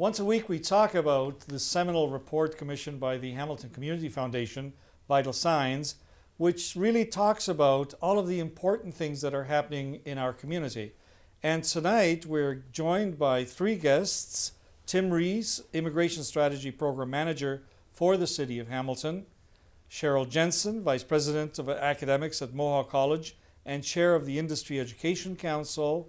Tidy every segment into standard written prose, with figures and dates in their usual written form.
Once a week we talk about the seminal report commissioned by the Hamilton Community Foundation, Vital Signs, which really talks about all of the important things that are happening in our community. And tonight we're joined by three guests: Tim Rees, Immigration Strategy Program Manager for the City of Hamilton; Cheryl Jensen, Vice President of Academics at Mohawk College and Chair of the Industry Education Council;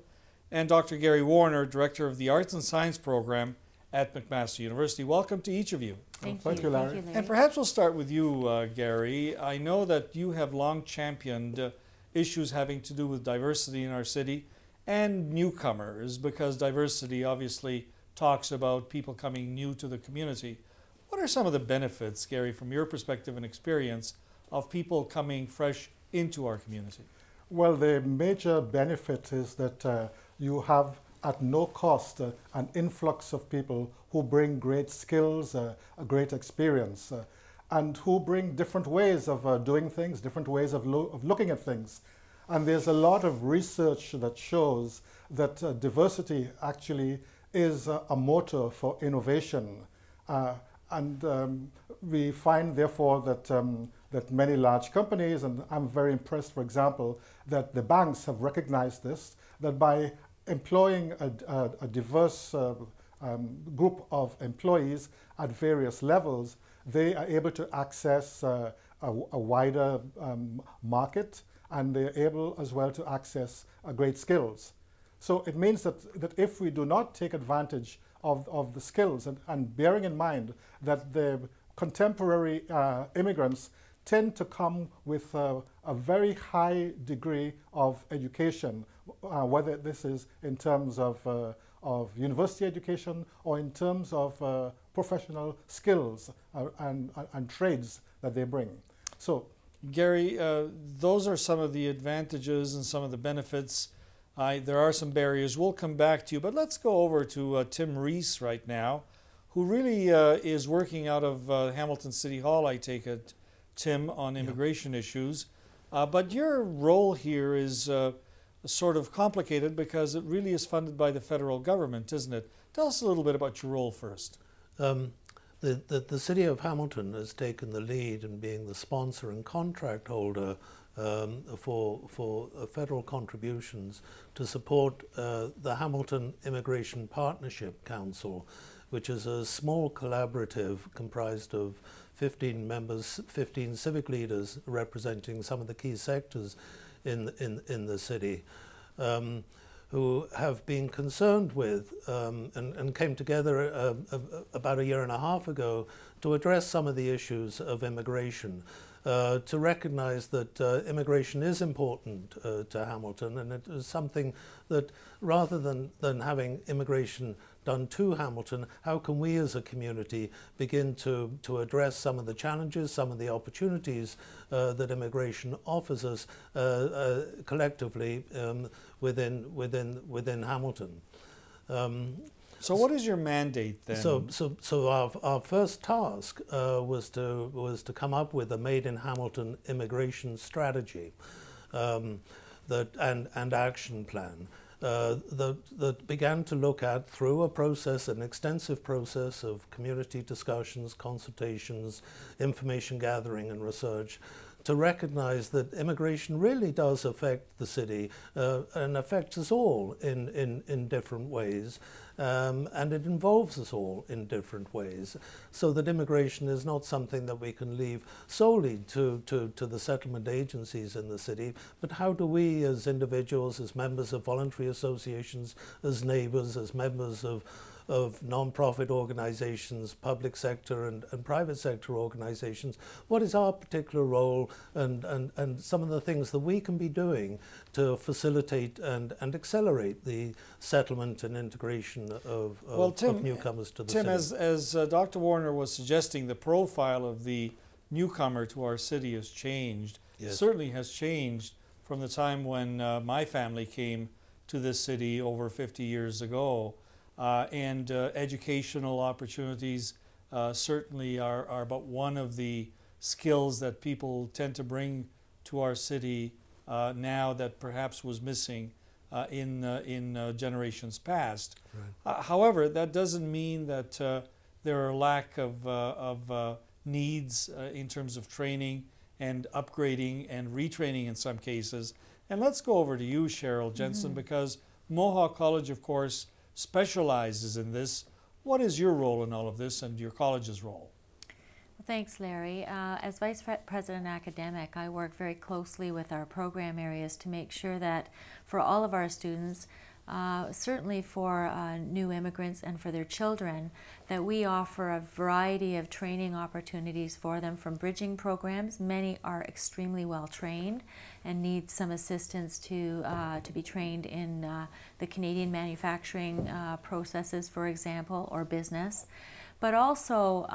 and Dr. Gary Warner, Director of the Arts and Science Program at McMaster University. Welcome to each of you. Thank you, Larry. And perhaps we'll start with you, Gary. I know that you have long championed issues having to do with diversity in our city and newcomers, because diversity obviously talks about people coming new to the community. What are some of the benefits, Gary, from your perspective and experience, of people coming fresh into our community? Well, the major benefit is that you have at no cost an influx of people who bring great skills, a great experience, and who bring different ways of doing things, different ways of looking at things. And there's a lot of research that shows that diversity actually is a motor for innovation. We find, therefore, that many large companies, and I'm very impressed, for example, that the banks have recognized this, that by employing a diverse group of employees at various levels, they are able to access a wider market, and they're able as well to access great skills. So it means that if we do not take advantage of the skills, and bearing in mind that the contemporary immigrants tend to come with a very high degree of education, whether this is in terms of university education or in terms of professional skills and trades that they bring. So, Gary, those are some of the advantages and some of the benefits. There are some barriers. We'll come back to you, but let's go over to Tim Rees right now, who really is working out of Hamilton City Hall, I take it, Tim, on immigration issues. But your role here is sort of complicated because it really is funded by the federal government, isn't it? Tell us a little bit about your role first. The City of Hamilton has taken the lead in being the sponsor and contract holder for federal contributions to support the Hamilton Immigration Partnership Council, which is a small collaborative comprised of 15 members, 15 civic leaders representing some of the key sectors in the city, who have been concerned with and came together about a year and a half ago to address some of the issues of immigration, to recognize that immigration is important to Hamilton, and it is something that rather than having immigration done to Hamilton, how can we as a community begin to address some of the challenges, some of the opportunities that immigration offers us collectively within Hamilton. So what is your mandate then? So our first task was to come up with a Made in Hamilton immigration strategy and action plan that began to look at, through a process, an extensive process of community discussions, consultations, information gathering and research, to recognize that immigration really does affect the city and affects us all in different ways, and it involves us all in different ways, so that immigration is not something that we can leave solely to the settlement agencies in the city, but how do we as individuals, as members of voluntary associations, as neighbors, as members of non-profit organizations, public sector and private sector organizations, what is our particular role and some of the things that we can be doing to facilitate and accelerate the settlement and integration of newcomers to the city. Tim, as Dr. Warner was suggesting, the profile of the newcomer to our city has changed. Yes. It certainly has changed from the time when my family came to this city over 50 years ago. And educational opportunities certainly are but one of the skills that people tend to bring to our city now that perhaps was missing in generations past. Right. However, that doesn't mean that there are a lack of needs in terms of training and upgrading and retraining in some cases. And let's go over to you, Cheryl Jensen, because Mohawk College, of course, specializes in this. What is your role in all of this and your college's role? Thanks, Larry. As Vice President Academic, I work very closely with our program areas to make sure that for all of our students, certainly for new immigrants and for their children, that we offer a variety of training opportunities for them, from bridging programs. Many are extremely well trained and need some assistance to be trained in the Canadian manufacturing processes, for example, or business. But also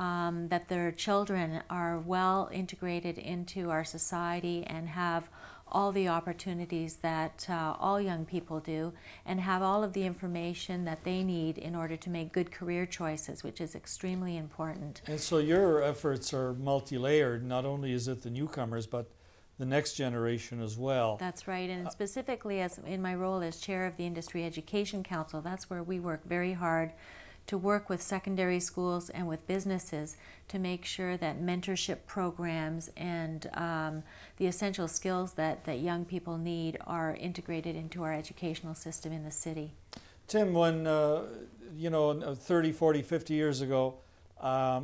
that their children are well integrated into our society and have all the opportunities that all young people do, and have all of the information that they need in order to make good career choices, which is extremely important. And so your efforts are multi-layered. Not only is it the newcomers, but the next generation as well. That's right, and specifically as in my role as chair of the Industry Education Council, that's where we work very hard to work with secondary schools and with businesses to make sure that mentorship programs and the essential skills that young people need are integrated into our educational system in the city. Tim, when, 30, 40, 50 years ago,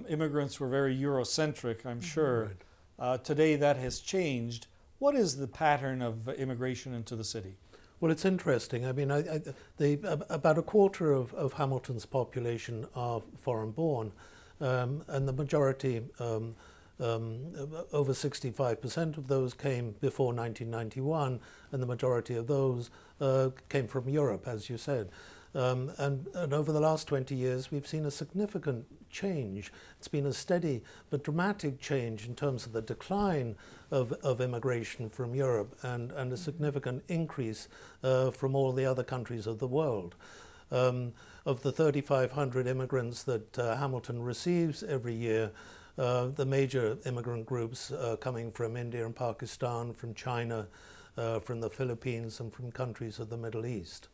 immigrants were very Eurocentric, I'm sure. Right. Today that has changed. What is the pattern of immigration into the city? Well, it's interesting. I mean, about a quarter of Hamilton's population are foreign-born, and the majority, over 65% of those came before 1991, and the majority of those came from Europe, as you said. And over the last 20 years, we've seen a significant change. It's been a steady but dramatic change in terms of the decline of immigration from Europe, and a significant increase from all the other countries of the world. Of the 3,500 immigrants that Hamilton receives every year, the major immigrant groups coming from India and Pakistan, from China, from the Philippines, and from countries of the Middle East.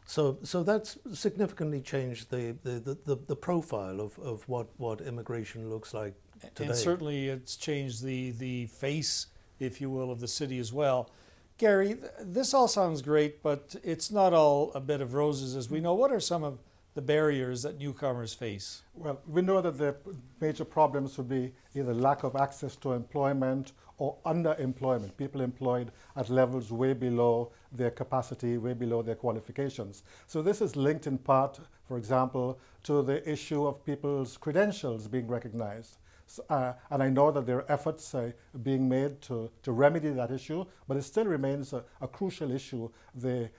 So that's significantly changed the profile of what immigration looks like today. And certainly it's changed the face, if you will, of the city as well. Gary, this all sounds great, but it's not all a bed of roses, as we know. What are some of the barriers that newcomers face? Well, we know that the major problems would be either lack of access to employment or underemployment, people employed at levels way below their capacity, way below their qualifications. So this is linked in part, for example, to the issue of people's credentials being recognized. So, and I know that there are efforts being made to remedy that issue, but it still remains a crucial issue, the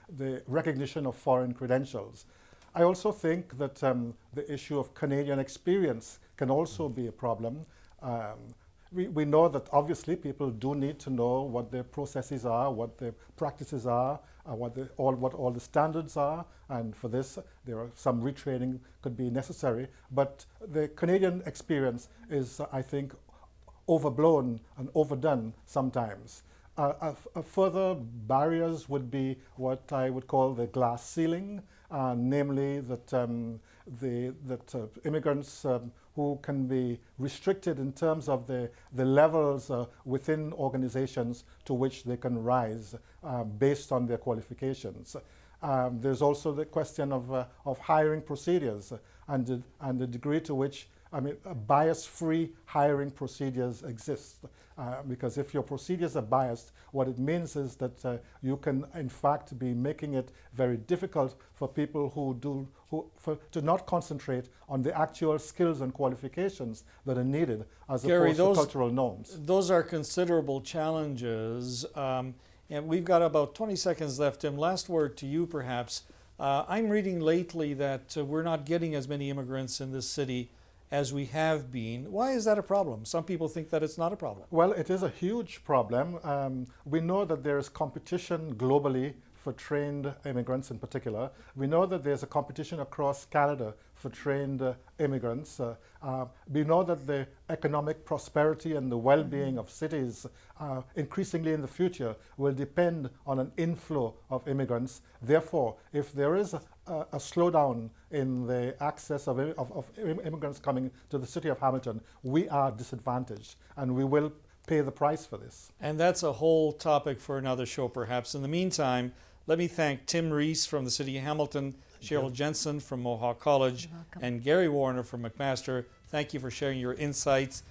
recognition of foreign credentials. I also think that the issue of Canadian experience can also be a problem. We know that obviously people do need to know what their processes are, what their practices are, what all the standards are, and for this there are some retraining could be necessary. But the Canadian experience is, I think, overblown and overdone sometimes. Further barriers would be what I would call the glass ceiling, namely that immigrants who can be restricted in terms of the levels within organizations to which they can rise based on their qualifications. There's also the question of hiring procedures and the degree to which bias-free hiring procedures exist. Because if your procedures are biased, what it means is that you can, in fact, be making it very difficult for people to not concentrate on the actual skills and qualifications that are needed as opposed to cultural norms. Those are considerable challenges. And we've got about 20 seconds left. Tim, last word to you, perhaps. I'm reading lately that we're not getting as many immigrants in this city as we have been. Why is that a problem? Some people think that it's not a problem. Well, it is a huge problem. We know that there is competition globally for trained immigrants in particular. We know that there's a competition across Canada for trained immigrants. We know that the economic prosperity and the well-being of cities increasingly in the future will depend on an inflow of immigrants. Therefore, if there is a slowdown in the access of immigrants coming to the city of Hamilton, we are disadvantaged, and we will pay the price for this. And that's a whole topic for another show, perhaps. In the meantime, let me thank Tim Reese from the City of Hamilton, Cheryl Jensen from Mohawk College, and Gary Warner from McMaster. Thank you for sharing your insights